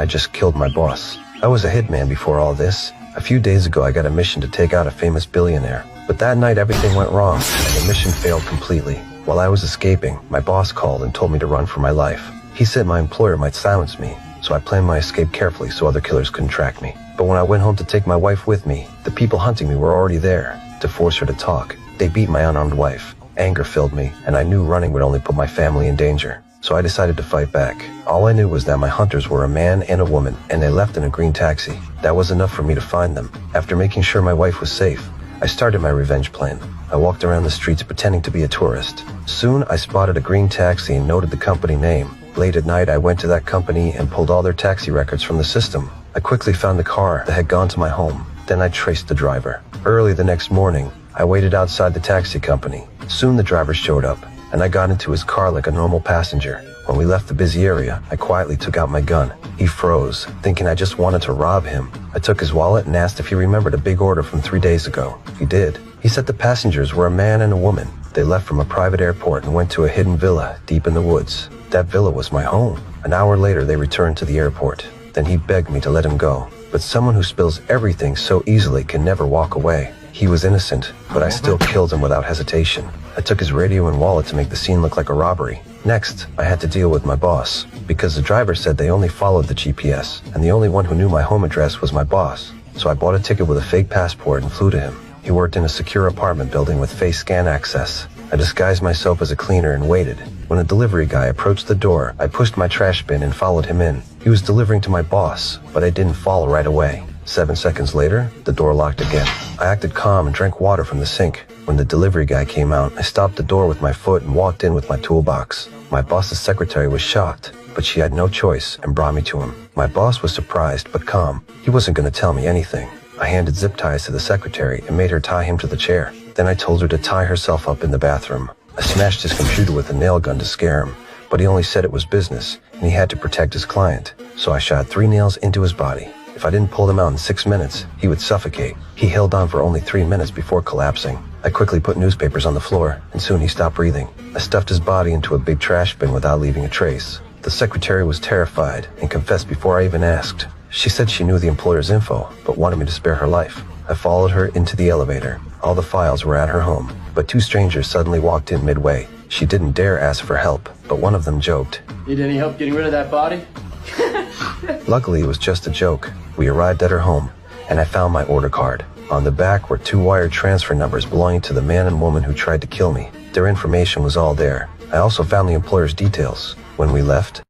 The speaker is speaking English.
I just killed my boss. I was a hitman before all this. A few days ago I got a mission to take out a famous billionaire. But that night everything went wrong, and the mission failed completely. While I was escaping, my boss called and told me to run for my life. He said my employer might silence me, so I planned my escape carefully so other killers couldn't track me. But when I went home to take my wife with me, the people hunting me were already there to force her to talk. They beat my unarmed wife. Anger filled me, and I knew running would only put my family in danger. So I decided to fight back. All I knew was that my hunters were a man and a woman, and they left in a green taxi. That was enough for me to find them. After making sure my wife was safe, I started my revenge plan. I walked around the streets pretending to be a tourist. Soon I spotted a green taxi and noted the company name. Late at night I went to that company and pulled all their taxi records from the system. I quickly found the car that had gone to my home. Then I traced the driver. Early the next morning, I waited outside the taxi company. Soon the driver showed up, and I got into his car like a normal passenger. When we left the busy area, I quietly took out my gun. He froze, thinking I just wanted to rob him. I took his wallet and asked if he remembered a big order from 3 days ago. He did. He said the passengers were a man and a woman. They left from a private airport and went to a hidden villa deep in the woods. That villa was my home. An hour later, they returned to the airport. Then he begged me to let him go. But someone who spills everything so easily can never walk away. He was innocent, but I still killed him without hesitation. I took his radio and wallet to make the scene look like a robbery. Next, I had to deal with my boss, because the driver said they only followed the GPS, and the only one who knew my home address was my boss. So I bought a ticket with a fake passport and flew to him. He worked in a secure apartment building with face scan access. I disguised myself as a cleaner and waited. When a delivery guy approached the door, I pushed my trash bin and followed him in. He was delivering to my boss, but I didn't follow right away. 7 seconds later, the door locked again. I acted calm and drank water from the sink. When the delivery guy came out, I stopped the door with my foot and walked in with my toolbox. My boss's secretary was shocked, but she had no choice and brought me to him. My boss was surprised but calm. He wasn't going to tell me anything. I handed zip ties to the secretary and made her tie him to the chair. Then I told her to tie herself up in the bathroom. I smashed his computer with a nail gun to scare him, but he only said it was business, and he had to protect his client. So I shot 3 nails into his body. If I didn't pull them out in 6 minutes, he would suffocate. He held on for only 3 minutes before collapsing. I quickly put newspapers on the floor, and soon he stopped breathing. I stuffed his body into a big trash bin without leaving a trace. The secretary was terrified and confessed before I even asked. She said she knew the employer's info, but wanted me to spare her life. I followed her into the elevator. All the files were at her home, but 2 strangers suddenly walked in midway. She didn't dare ask for help, but one of them joked. Need any help getting rid of that body? Luckily, it was just a joke. We arrived at her home, and I found my order card. On the back were 2 wire transfer numbers belonging to the man and woman who tried to kill me. Their information was all there. I also found the employer's details. When we left,